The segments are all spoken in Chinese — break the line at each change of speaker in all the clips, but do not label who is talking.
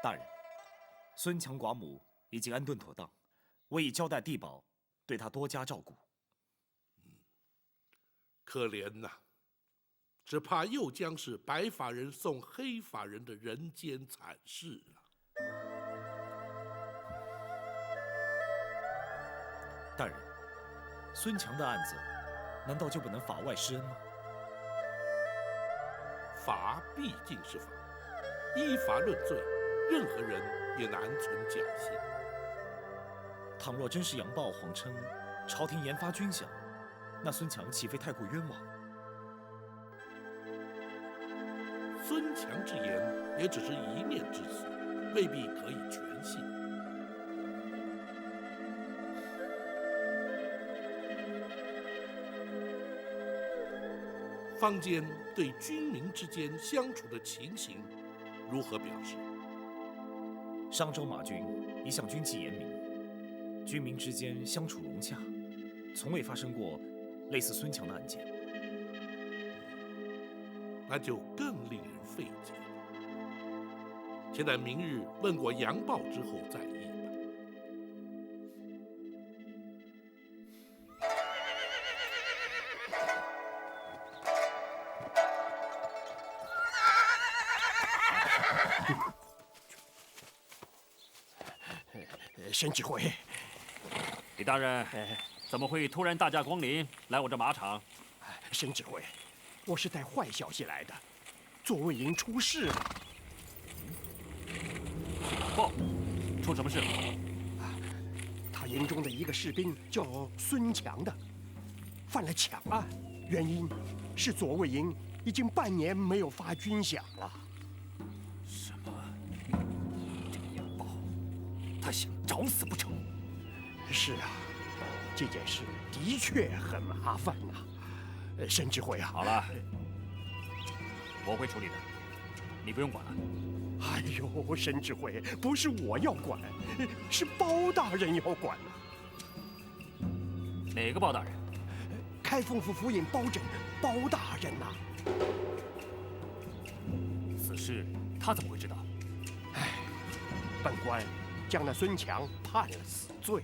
大人，孙强寡母已经安顿妥当，我已交代地保对他多加照顾。
可怜呐，只怕又将是白发人送黑发人的人间惨事啊！
大人，孙强的案子，难道就不能法外施恩吗？
法毕竟是法，依法论罪，任何人也难存侥幸。
倘若真是杨豹谎称朝廷研发军饷，那孙强岂非太过冤枉？
孙强之言也只是一面之词，未必可以全信。坊间对军民之间相处的情形如何表示？
商州马军一向军纪严明，军民之间相处融洽，从未发生过类似孙强的案件。
那就更令人费解了。且待明日问过杨豹之后再议吧。
沈指挥，
李大人，怎么会突然大驾光临来我这马场？
沈指挥，我是带坏消息来的，左卫营出事了。
报，出什么事了？
他营中的一个士兵叫孙强的，犯了抢案，原因是左卫营已经半年没有发军饷了。
什么？这个杨豹，他想找死不成？
是啊，这件事的确很麻烦呐。沈指挥啊，
好了，我会处理的，你不用管了。
哎呦，沈指挥，不是我要管，是包大人要管呐。
哪个包大人？
开封府府尹包拯，包大人呐。
此事他怎么会知道？
本官将那孙强判了死罪，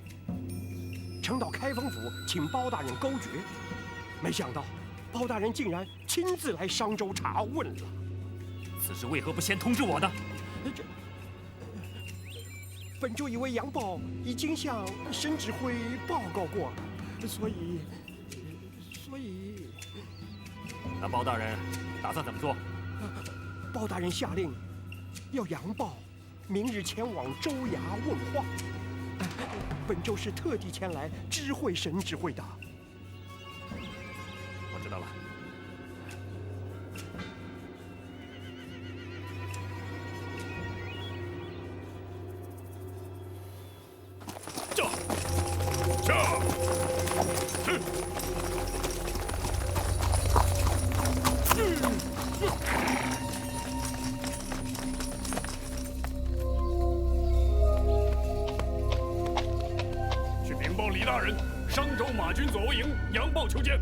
呈到开封府请包大人勾决，没想到包大人竟然亲自来商州查问了。
此事为何不先通知我呢？
本州以为杨豹已经向沈指挥报告过了，所以，
那包大人打算怎么做？
包大人下令，要杨豹明日前往州衙问话。本州是特地前来知会沈指挥的。
我知道了。
去禀报李大人，商州马军左卫营杨豹求见。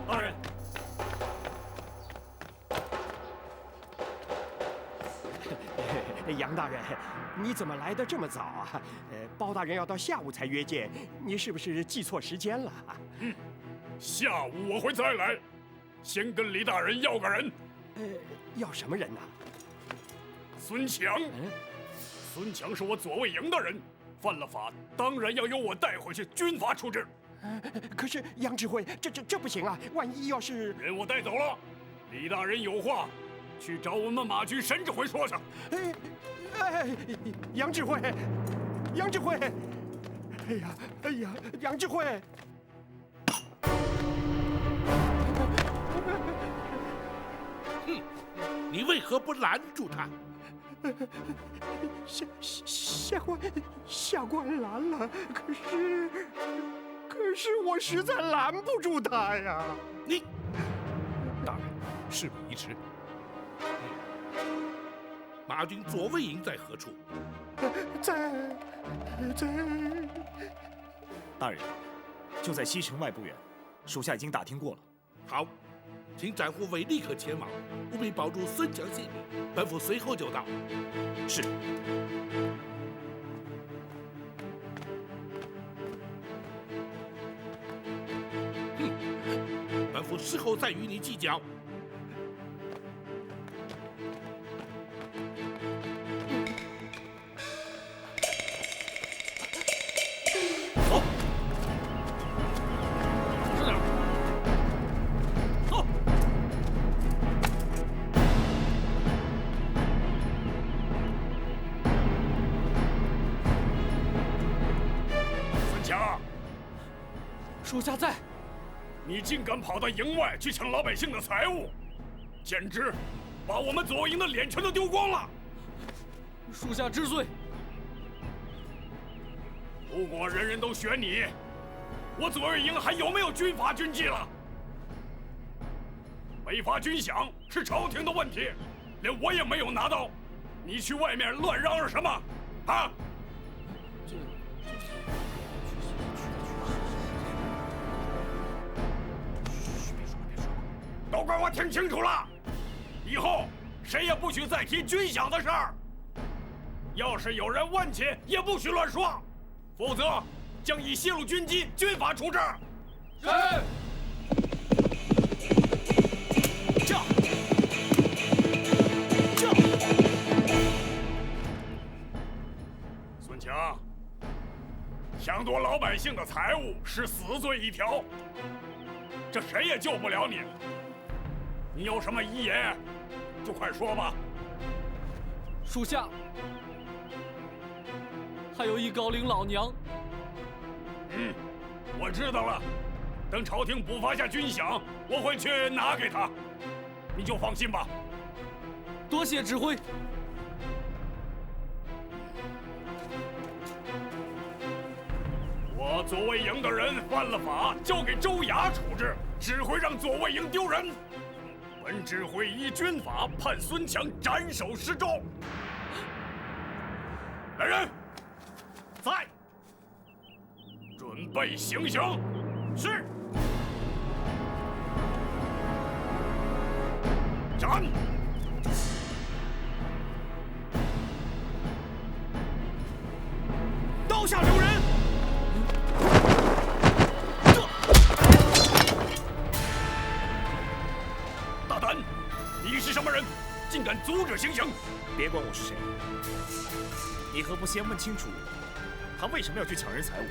大人，
杨大人，你怎么来得这么早啊？包大人要到下午才约见，你是不是记错时间了？
下午我会再来，先跟李大人要个人。
要什么人呢？
孙强。孙强是我左卫营的人，犯了法，当然要由我带回去军法处置。
可是杨指挥，这不行啊！万一要是
人我带走了，李大人有话，去找我们马军沈指挥说去。
杨指挥，杨指挥，哎呀，杨指挥！
哼，你为何不拦住他？
下官拦了，可是我实在拦不住他呀！
你，
大人，事不宜迟。
马军左卫营在何处？
在。
大人，就在西城外不远，属下已经打听过了。
好，请展护卫立刻前往，务必保住孙强性命。本府随后就到。
是。
本府事后再与你计较。
走，快点，走。孙强，
属下在。
你竟敢跑到营外去抢老百姓的财物，简直把我们左卫营的脸全都丢光了！
属下知罪。
如果人人都选你，我左卫营还有没有军阀军纪了？没发军饷是朝廷的问题，连我也没有拿到，你去外面乱嚷嚷什么？啊！都给我听清楚了，以后谁也不许再提军饷的事儿。要是有人问起，也不许乱说，否则将以泄露军机、军法处置。是。驾！驾！孙强，抢夺老百姓的财物是死罪一条，这谁也救不了你。你有什么遗言，就快说吧。
属下还有一高龄老娘。
我知道了。等朝廷补发下军饷，我会去拿给他，你就放心吧。
多谢指挥。
我左卫营的人犯了法，交给州衙处置，只会让左卫营丢人。本指挥依军法判孙强斩首示众。来人，在，准备行刑。是。斩。刀下留人。大胆！你是什么人？竟敢阻止行刑！
别管我是谁，你何不先问清楚，他为什么要去抢人财物？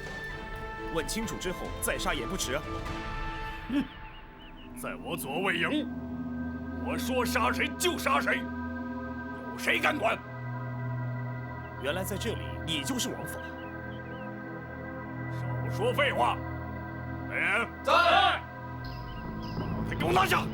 问清楚之后再杀也不迟啊！
在我左卫营，我说杀谁就杀谁，有谁敢管？
原来在这里你就是王法。
少说废话！来人，在！把他给我拿下！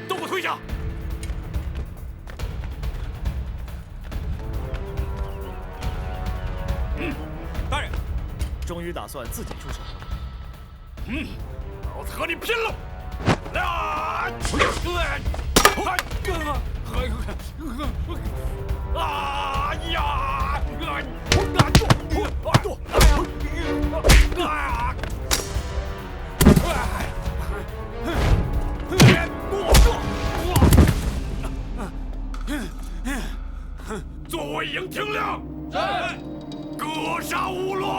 都给我退下！
大人，终于打算自己出手。
老子和你拼了！啊呀！左卫营听令，格杀勿论。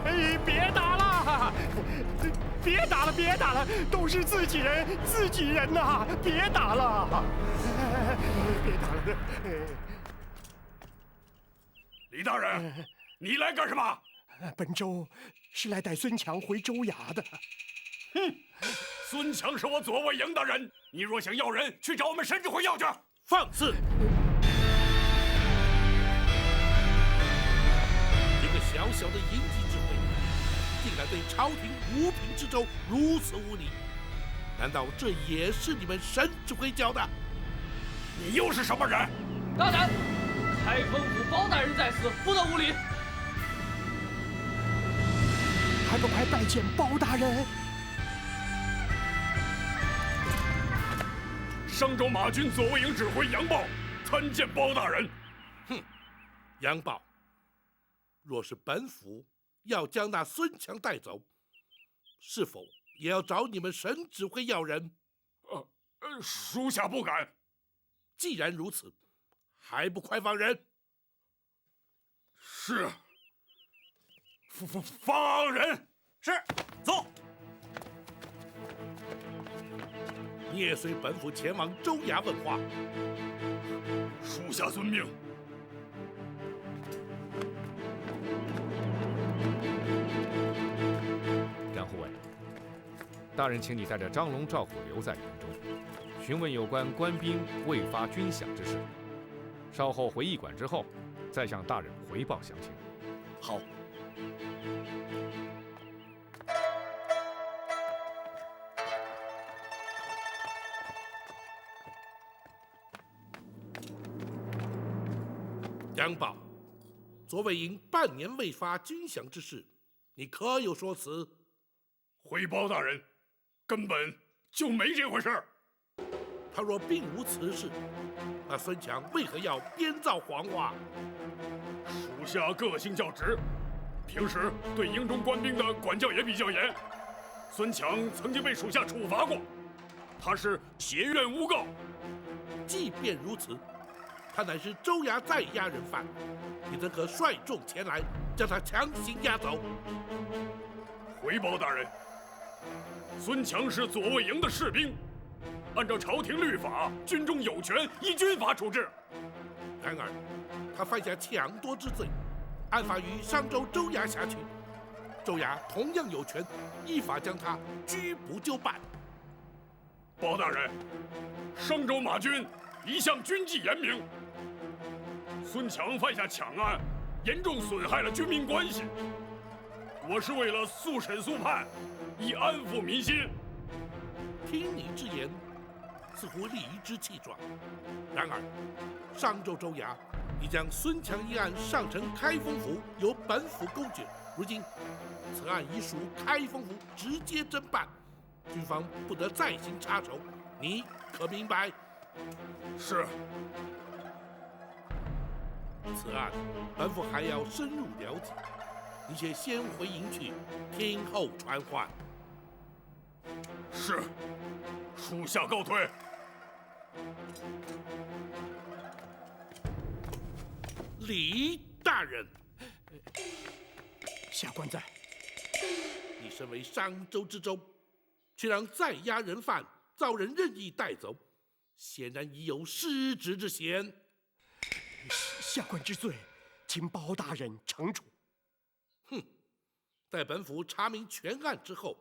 哎呀，别打了！别打了！别打了！都是自己人，自己人呐！别打了！别打了！
李大人，你来干什么？
本州是来带孙强回州衙的。
孙强是我左卫营的人，你若想要人，去找我们沈指挥要去。
放肆！一个小小的营级指挥，竟然对朝廷无品之州如此无礼，难道这也是你们神指挥教的？
你又是什么人？
大胆！开封府包大人在此，不得无礼。
还不快拜见包大人！
商州马军左卫营指挥杨豹参见包大人。
哼，杨豹，若是本府要将那孙强带走，是否也要找你们神指挥要人？
属下不敢。
既然如此，还不快放人？
是。放人。
是，走。
你也随本府前往州衙问话。
属下遵命。
杨护卫，大人请你带着张龙、赵虎留在营中，询问有关官兵未发军饷之事。稍后回驿馆之后，再向大人回报详情。
好。
杨豹，左卫营半年未发军饷之事，你可有说辞？
回包大人，根本就没这回事儿。
他若并无此事，那孙强为何要编造谎话？
属下个性较直，平时对营中官兵的管教也比较严。孙强曾经被属下处罚过，他是挟怨诬告。
即便如此，他乃是州衙在押人犯，你怎可率众前来将他强行押走？
回包大人，孙强是左卫营的士兵，按照朝廷律法，军中有权依军法处置。
然而，他犯下抢夺之罪，案发于商州州衙辖区，州衙同样有权依法将他拘捕就办。
包大人，商州马军一向军纪严明，孙强犯下抢案，严重损害了军民关系。我是为了速审速判，以安抚民心。
听你之言，似乎理直气壮。然而，商州州衙已将孙强一案上呈开封府，由本府公决。如今，此案已属开封府直接侦办，军方不得再行插手。你可明白？
是。
此案，本府还要深入了解。你且先回营去，听候传唤。
是，属下告退。
李大人，
下官在。
你身为商州知州，却让在押人犯遭人任意带走，显然已有失职之嫌。
下官知罪，请包大人惩处。
哼，在本府查明全案之后，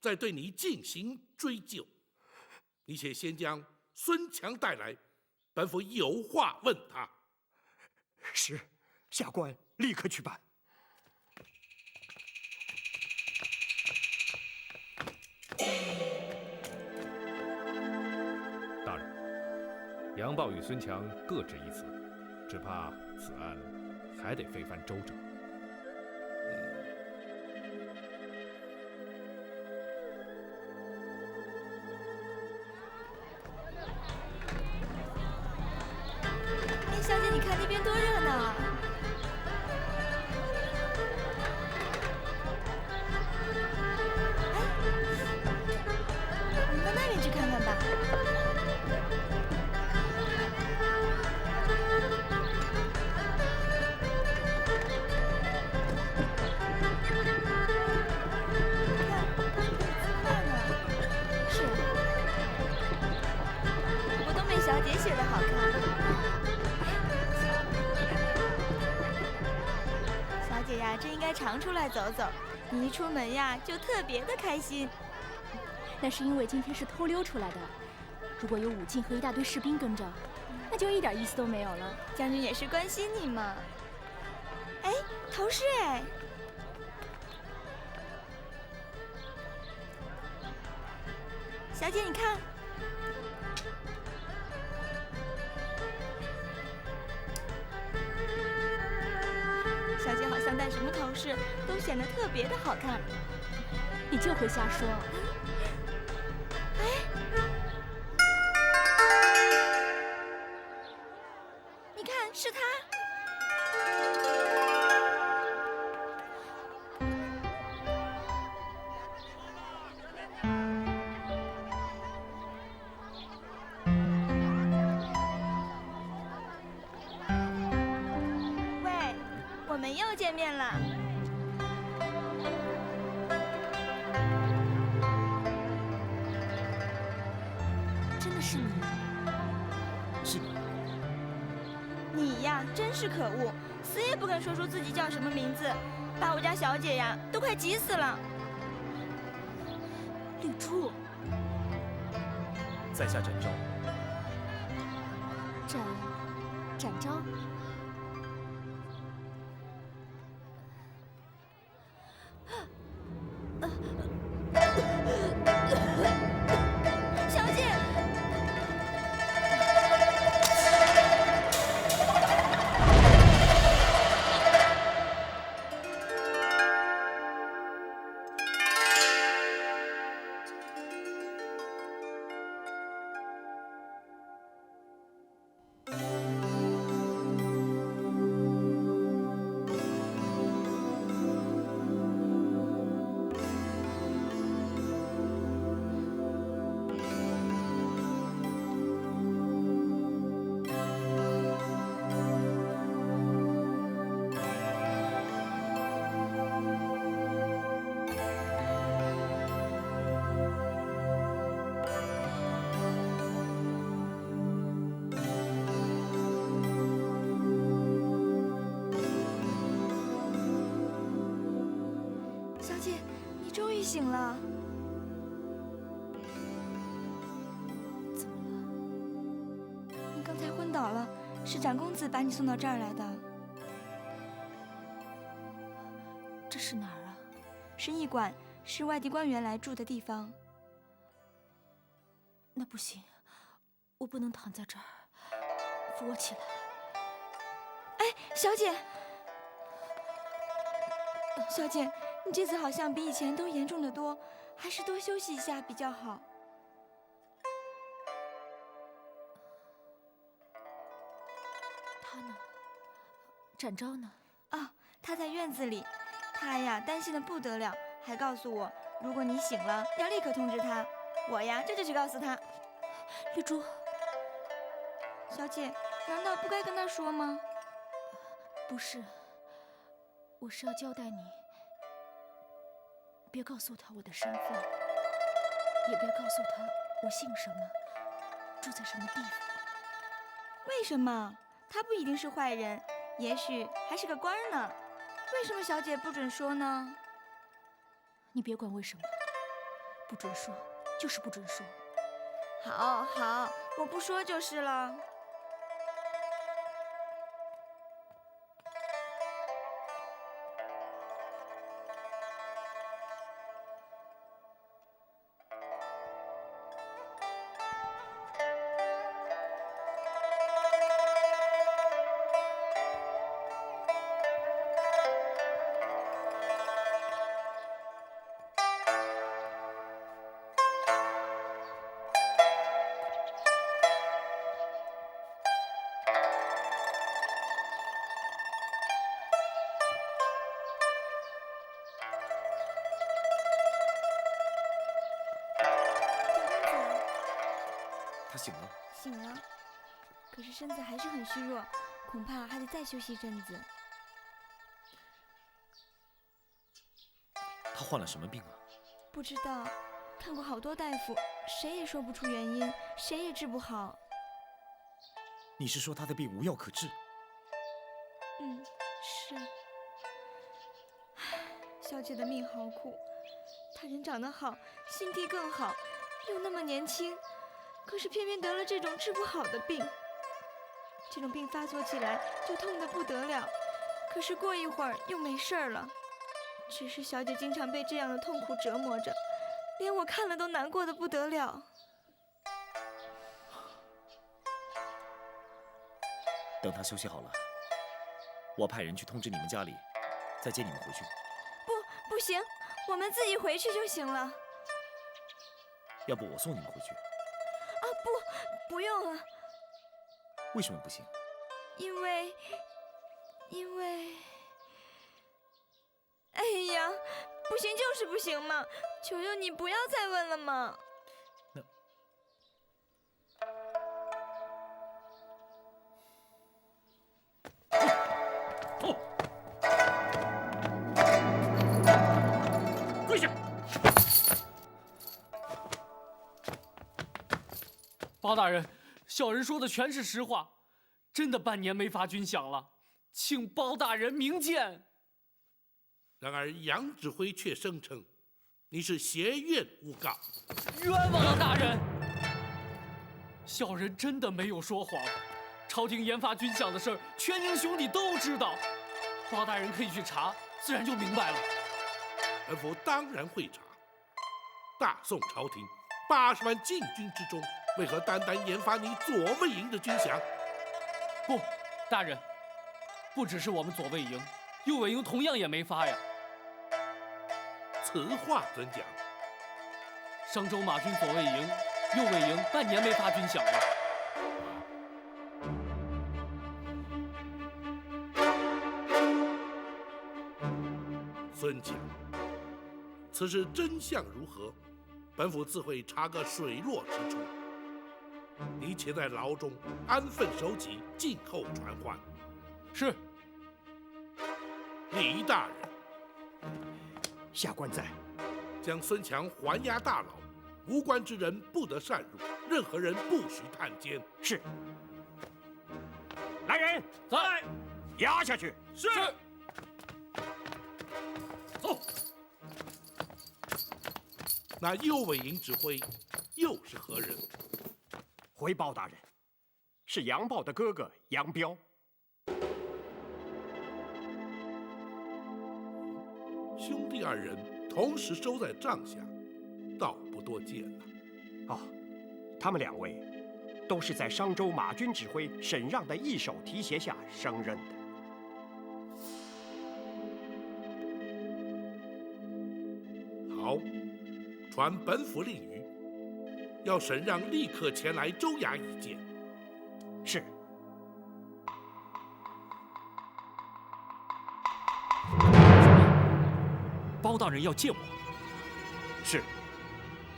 再对你进行追究。你且先将孙强带来，本府有话问他。
是，下官立刻去办。
大人，杨豹与孙强各执一词，只怕此案还得费番周折。
小姐，你看那边多热闹啊！我们到那边去看看吧。看呢，是，不过东北小姐写的好看。小姐呀，真应该常出来走走。你一出门呀，就特别的开心。
那是因为今天是偷溜出来的。如果有武进和一大堆士兵跟着，那就一点意思都没有了。
将军也是关心你嘛。哎，头饰哎。小姐，你看，小姐好像戴什么头饰都显得特别的好看。
你就会瞎说。
你看，是他。喂，我们又见面了。
真的是你？
是你。
你呀，真是可恶，死也不肯说出自己叫什么名字，把我家小姐呀都快急死了。
绿珠，
在下展昭。
展昭。
小姐。小姐，你终于醒了。
怎么了？
你刚才昏倒了，是展公子把你送到这儿来的。
这是哪儿啊？
是驿馆，是外地官员来住的地方。
那不行，我不能躺在这儿，扶我起来。
哎，小姐，小姐，你这次好像比以前都严重得多，还是多休息一下比较好。
他呢？展昭呢？
啊，他在院子里，他呀担心的不得了，还告诉我，如果你醒了，要立刻通知他。我呀这就去告诉他。
绿珠，
小姐，难道不该跟他说吗？
不是，我是要交代你，别告诉他我的身份，也别告诉他我姓什么，住在什么地方。
为什么？他不一定是坏人，也许还是个官呢。为什么小姐不准说呢？
你别管为什么，不准说就是不准说。
好，好，我不说就是了。
他醒了。
醒了，可是身子还是很虚弱，恐怕还得再休息一阵子。
他患了什么病啊？
不知道，看过好多大夫，谁也说不出原因，谁也治不好。
你是说他的病无药可治？
嗯，是。小姐的命好苦，她人长得好，心地更好，又那么年轻，可是偏偏得了这种治不好的病。这种病发作起来就痛得不得了，可是过一会儿又没事儿了。只是小姐经常被这样的痛苦折磨着，连我看了都难过的不得了。
等他休息好了，我派人去通知你们家里，再接你们回去。
不行，我们自己回去就行了。
要不我送你们回去？
啊，不用了。
为什么不行？
因为，哎呀，不行就是不行嘛！求求你不要再问了嘛！
跪下！
包大人，小人说的全是实话，真的半年没发军饷了，请包大人明鉴。
然而杨指挥却声称你是挟怨诬告，
冤枉了大人！小人真的没有说谎，朝廷研发军饷的事儿，全营兄弟都知道，包大人可以去查，自然就明白了。
本府当然会查。大宋朝廷80万禁军之中，为何单单研发你左卫营的军饷？
不，大人，不只是我们左卫营，右卫营同样也没发呀。
此话怎讲？
商州马军左卫营、右卫营半年没发军饷了。
孙强，此事真相如何？本府自会查个水落石出。你且在牢中安分守己，静候传唤。
是。
李大人，
下官在。
将孙强还押大牢，无关之人不得擅入，任何人不许探监。
是。
来人，
在。
押下去。
是。
走。那右卫营指挥又是何人？
回包大人，是杨豹的哥哥杨彪。
兄弟二人同时收在帐下，倒不多见了。
哦，他们两位都是在商州马军指挥沈让的一手提携下升任的。
好，传本府令谕，要沈让立刻前来州衙一见。
是。
包大人要见我。
是。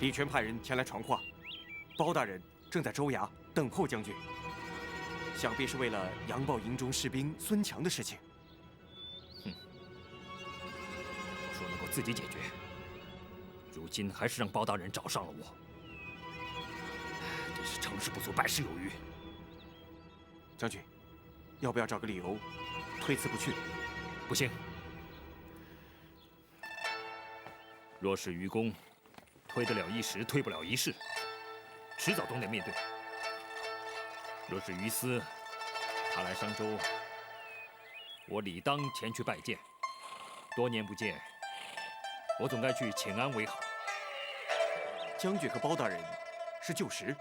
李全派人前来传话，包大人正在州衙等候将军，想必是为了杨豹营中士兵孙强的事情。
说能够自己解决，如今还是让包大人找上了我，真是成事不足败事有余。
将军，要不要找个理由推辞不去？
不行。若是愚公推得了一时，推不了一世，迟早总得面对。若是于私，他来商州，我理当前去拜见。多年不见，我总该去请安为好。
将军和包大人是旧识。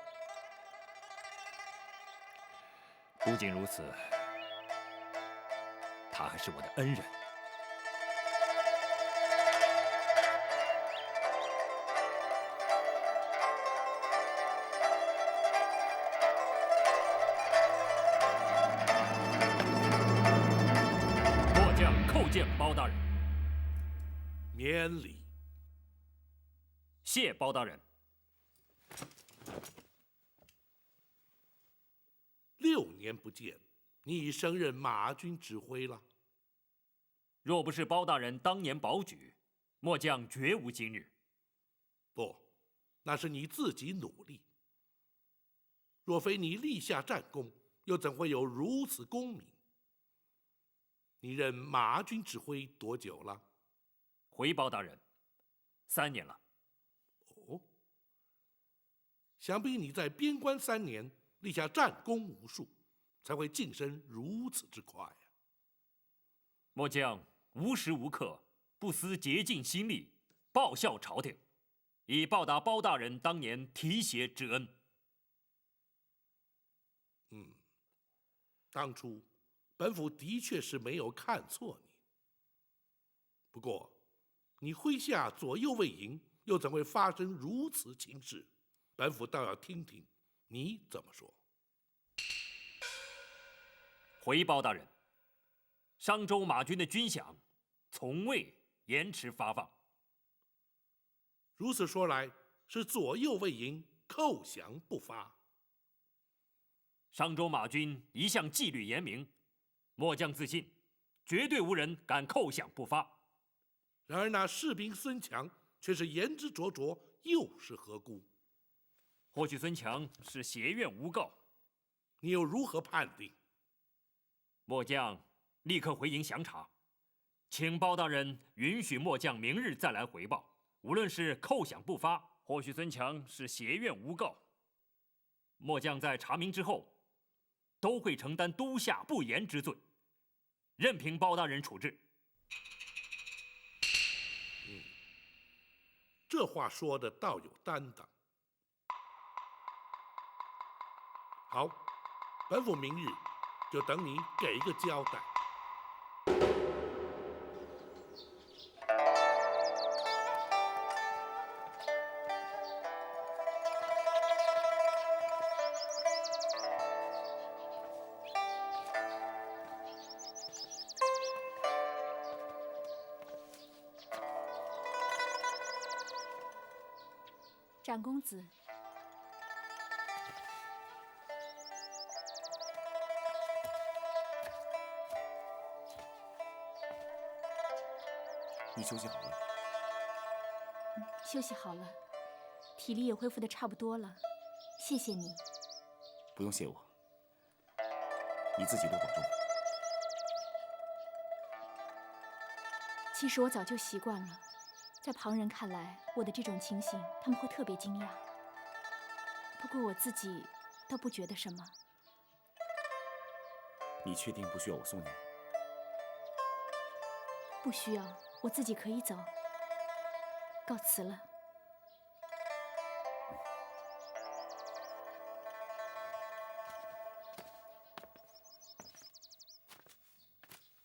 不仅如此，他还是我的恩人。末将叩见包大人。
免礼。
谢包大人。
6年不见，你已升任马军指挥了。
若不是包大人当年保举，末将绝无今日。
不，那是你自己努力。若非你立下战功，又怎会有如此功名？你任马军指挥多久了？
回包大人，3年了。
哦，想必你在边关3年。 立下战功无数，才会晋升如此之快呀！
末将无时无刻不思竭尽心力报效朝廷。以报答包大人当年提携之恩。
当初本府的确是没有看错你，不过你麾下左右卫营，又怎会发生如此情事？本府倒要听听你怎么说。
回包大人，商州马军的军饷从未延迟发放。
如此说来，是左右卫营扣饷不发。
商州马军一向纪律严明，末将自信，绝对无人敢扣饷不发。
然而那士兵孙强却是言之灼灼，又是何故？
或许孙强是挟怨诬告，
你又如何判定？
末将立刻回营详查，请包大人允许末将明日再来回报。无论是扣饷不发，或许孙强是挟怨诬告，末将在查明之后，都会承担督下不严之罪，任凭包大人处置。
这话说的倒有担当。好，本府明日就等你给个交代。
长公子，
你休息好了？
休息好了，体力也恢复得差不多了，谢谢你。
不用谢我，你自己多保重。
其实我早就习惯了。在旁人看来，我的这种情形，他们会特别惊讶。不过我自己倒不觉得什么。
你确定不需要我送你？
不需要，我自己可以走。告辞了。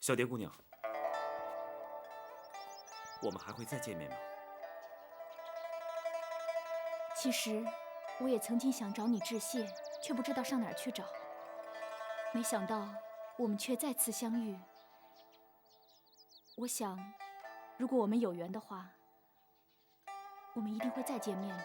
小蝶姑娘。我们还会再见面吗？
其实，我也曾经想找你致谢，却不知道上哪儿去找。没想到，我们却再次相遇。我想，如果我们有缘的话，我们一定会再见面的。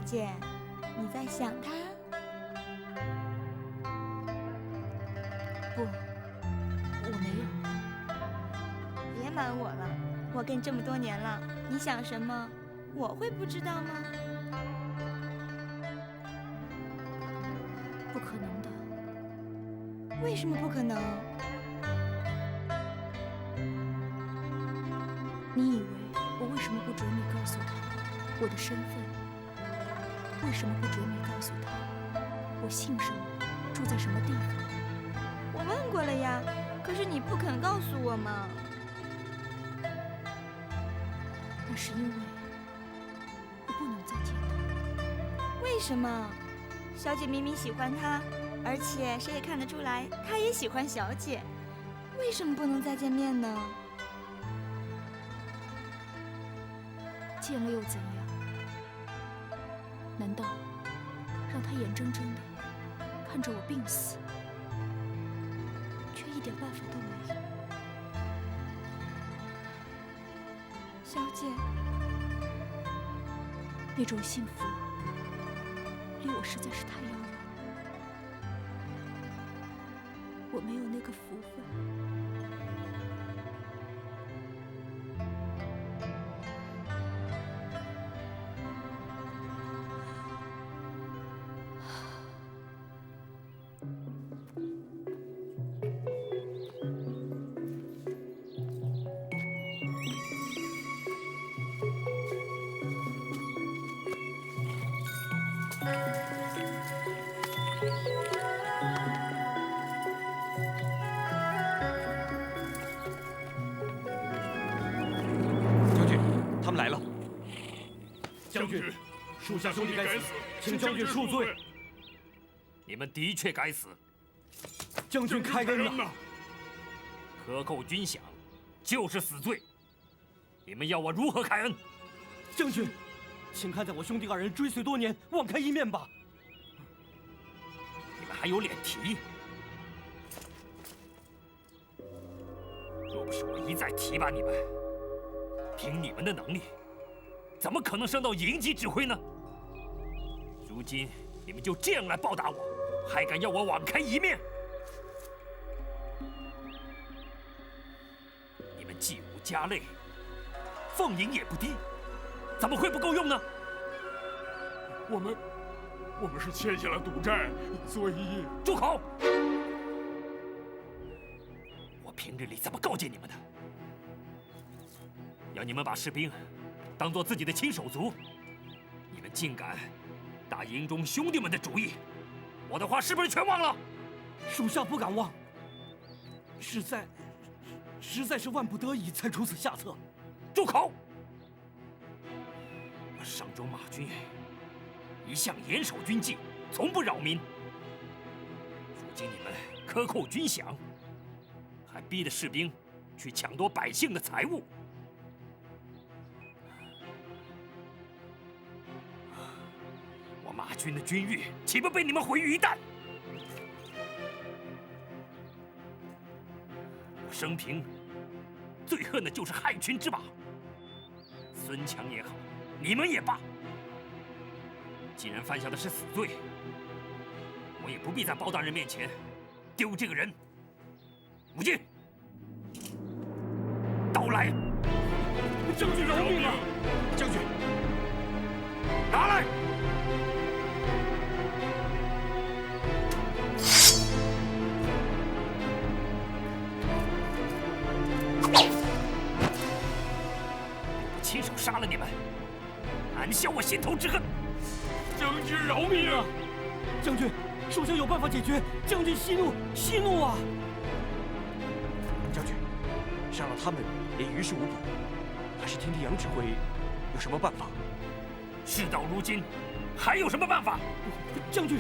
姐，你在想他？
不，我没有。
别瞒我了，我跟你这么多年了，你想什么，我会不知道吗？
不可能的。
为什么不可能？
你以为我为什么不准你告诉他我的身份？为什么不准你告诉他我姓什么，住在什么地方？
我问过了呀，可是你不肯告诉我嘛。
那是因为我不能再见他。
为什么？小姐明明喜欢他，而且谁也看得出来，他也喜欢小姐，为什么不能再见面呢？
见了又怎样？难道让他眼睁睁地看着我病死，却一点办法都没有？
小姐，
那种幸福离我实在是太遥远，我没有那个福分。
他们来了。
将军，属下兄弟该死，请将军恕罪。
你们的确该死。
将军开恩呐！
克扣军饷就是死罪，你们要我如何开恩？
将军，请看在我兄弟二人追随多年，网开一面吧。
你们还有脸提？若不是我一再提拔你们，凭你们的能力，怎么可能升到营级指挥呢？如今你们就这样来报答我，还敢要我网开一面？你们技武家累，俸银也不低，怎么会不够用呢？
我们是欠下了赌债，所以……
住口！我平日里怎么告诫你们的？要你们把士兵当做自己的亲手足，你们竟敢打营中兄弟们的主意，我的话是不是全忘了？
属下不敢忘，实在是万不得已才出此下策。
住口！我上州马军一向严守军纪，从不扰民。如今你们克扣军饷，还逼得士兵去抢夺百姓的财物。我马军的军誉岂不被你们毁于一旦？我生平最恨的就是害群之马。孙强也好，你们也罢，既然犯下的是死罪，我也不必在包大人面前丢这个人。武进，刀来！
将军饶命啊！将军，
拿来！我亲手杀了你们，安消我心头之恨。
将军饶命啊！
将军，属下有办法解决。将军息怒，息怒啊！将军，杀了他们也于事无补，还是听听杨指挥有什么办法。
事到如今，还有什么办法？
将军，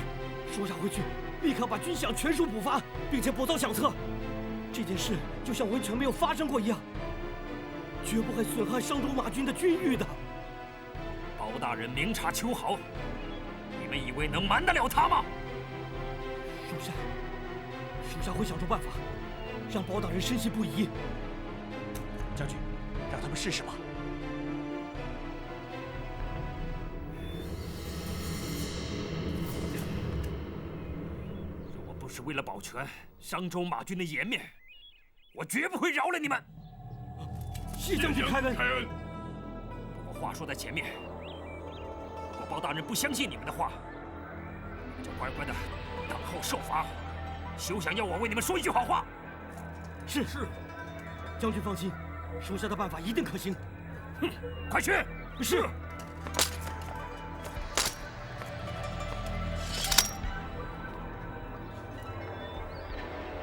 属下回去立刻把军饷全数补发，并且补到饷册。这件事就像完全没有发生过一样，绝不会损害上州马军的军誉的。
包大人明察秋毫，你们以为能瞒得了他吗？
属下会想出办法，让包大人深信不疑。将军，让他们试试吧。
是为了保全商州马军的颜面，我绝不会饶了你们。
谢将军开恩。
开恩。
不过话说在前面，如果包大人不相信你们的话，就乖乖的等候受罚，休想要我为你们说一句好话。
是，将军放心，属下的办法一定可行。
哼，快去！
是。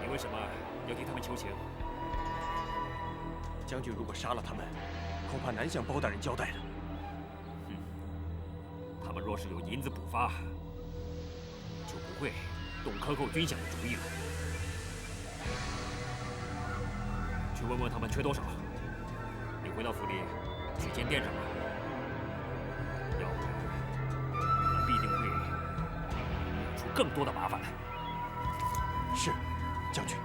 你为什么要替他们求情？
将军如果杀了他们，恐怕难向包大人交代的。
他们若是有银子补发，就不会动克扣军饷的主意了。去问问他们缺多少。你回到府里去见店长吧，要不他们必定会惹出更多的麻烦来。
是，将军。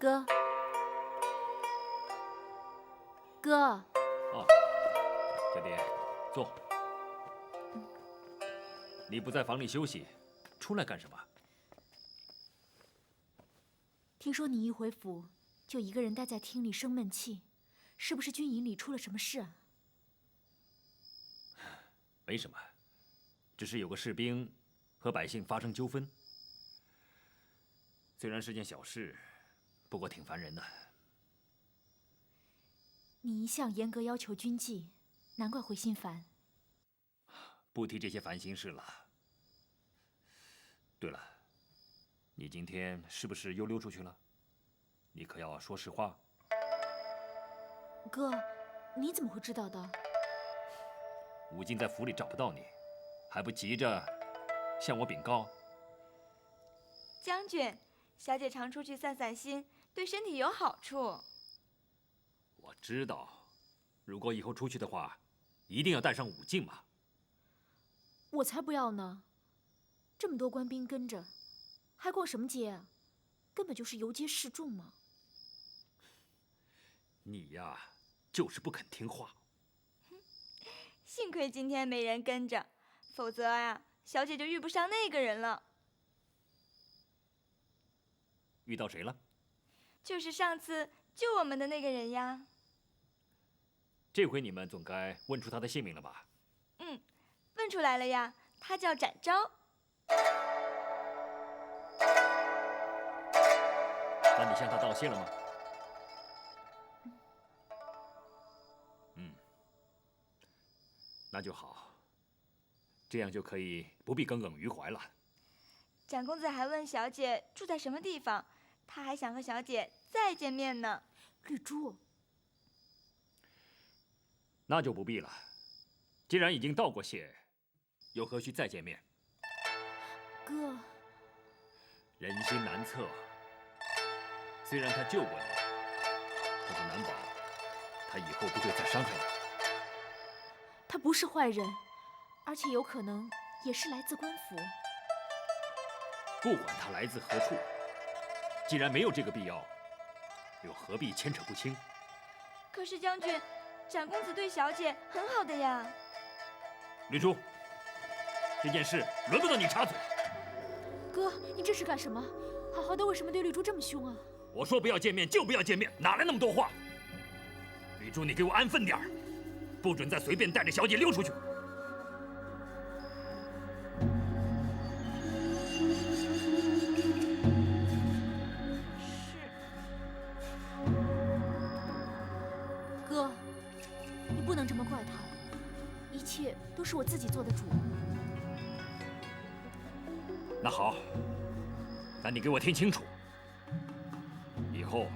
哥，哥。
哦，小蝶，坐。你不在房里休息，出来干什么？
听说你一回府就一个人待在厅里生闷气，是不是军营里出了什么事啊？
没什么，只是有个士兵和百姓发生纠纷。虽然是件小事，不过挺烦人的。
你一向严格要求军纪，难怪会心烦。
不提这些烦心事了。对了，你今天是不是又溜出去了？你可要说实话。
哥，你怎么会知道的？
武进在府里找不到你，还不急着向我禀告？
将军，小姐常出去散散心，对身体有好处。
我知道，如果以后出去的话，一定要带上武进嘛。
我才不要呢！这么多官兵跟着，还逛什么街啊？根本就是游街示众嘛！
你呀，就是不肯听话。
幸亏今天没人跟着，否则呀，小姐就遇不上那个人了。
遇到谁了？
就是上次救我们的那个人呀。
这回你们总该问出他的姓名了吧？
嗯，问出来了呀，他叫展昭。
那你向他道谢了吗？那就好，这样就可以不必耿耿于怀了。
展公子还问小姐住在什么地方，他还想和小姐再见面呢。
绿珠，
那就不必了。既然已经道过谢，又何须再见面？
哥，
人心难测。虽然他救过你，可是难保他以后不会再伤害你。
他不是坏人，而且有可能也是来自官府。
不管他来自何处，既然没有这个必要，又何必牵扯不清？
可是将军，展公子对小姐很好的呀。
绿珠，这件事轮不到你插嘴。
哥，你这是干什么？好好的，为什么对绿珠这么凶啊？
我说不要见面就不要见面，哪来那么多话？绿珠，你给我安分点儿。不准再随便带着小姐溜出去。
哥，你不能这么怪他，一切都是我自己做的主。
那好，那你给我听清楚，以后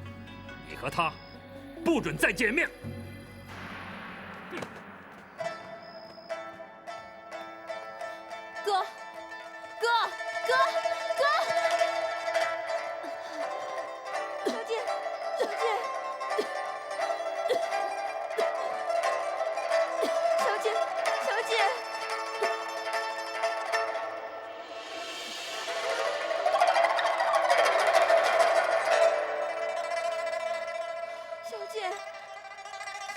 你和他不准再见面。
哥，
小姐，小姐，小姐，小姐。小姐，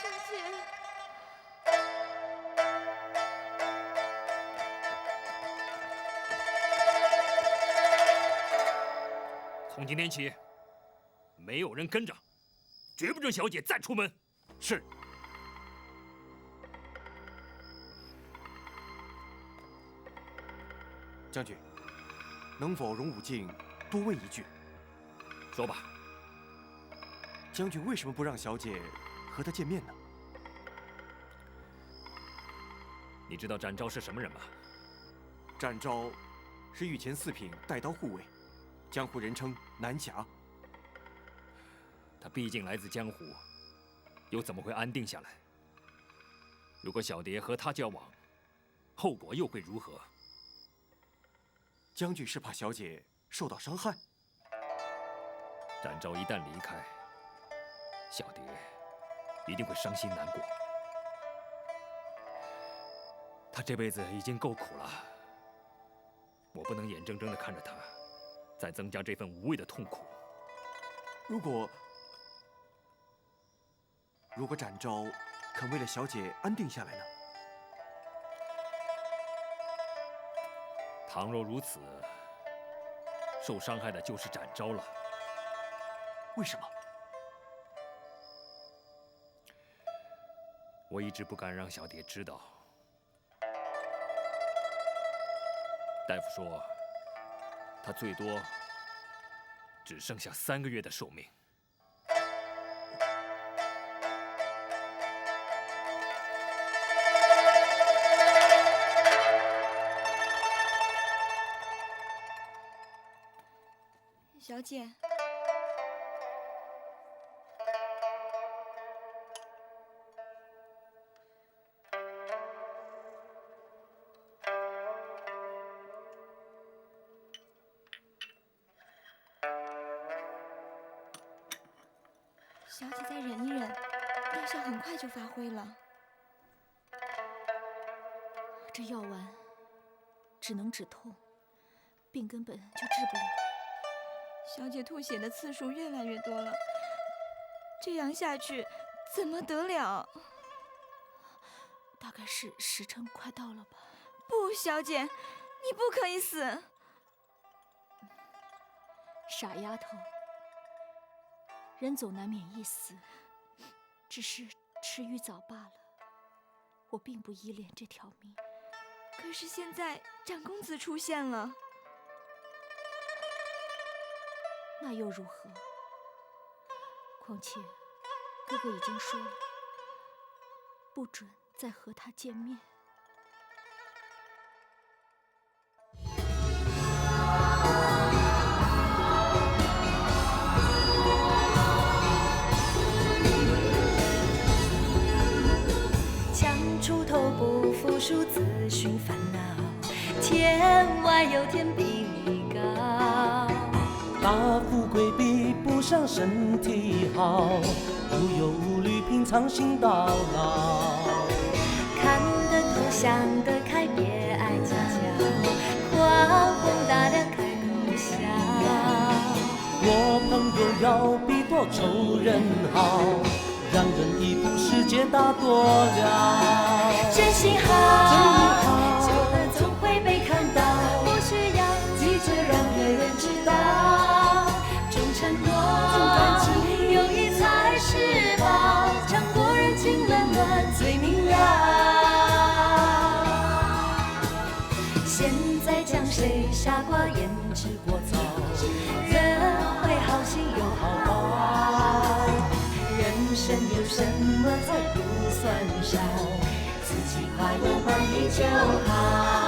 小姐，
从今天起，没有人跟着，绝不准小姐再出门。
是。将军，能否容武敬多问一句？
说吧。
将军为什么不让小姐和他见面呢？
你知道展昭是什么人吗？
展昭是御前四品带刀护卫，江湖人称南侠。
他毕竟来自江湖，又怎么会安定下来？如果小蝶和他交往，后果又会如何？
将军是怕小姐受到伤害。
展昭一旦离开，小蝶一定会伤心难过。他这辈子已经够苦了，我不能眼睁睁地看着他再增加这份无谓的痛苦。
如果展昭肯为了小姐安定下来呢？
倘若如此，受伤害的就是展昭了。
为什么？
我一直不敢让小蝶知道。大夫说，他最多只剩下3个月的寿命。
小姐，小姐再忍一忍，药效很快就发挥了。
这药丸只能止痛，病根本就治不了。
小姐吐血的次数越来越多了，这样下去怎么得了？
大概是时辰快到了吧。
不，小姐，你不可以死！
傻丫头，人总难免一死，只是迟与早罢了。我并不依恋这条命。
可是现在长公子出现了。
那又如何？况且，哥哥已经说了，不准再和他见面。
强出头不服输，自寻烦恼，天外有天比你高。
大富贵比不上身体好，无忧无虑品尝心到老。
看得透想得开，别爱计较，宽宏大量开口笑。
我朋友要比多仇人好，让人一步世界大多了。
真心好，久了总会被看到，不需要急着让别人知道。承诺，友谊才是宝，强国人情冷暖最明了。现在将谁傻瓜胭脂过早？人会好心有好报，人生有什么才不算少？自己快乐满意就好。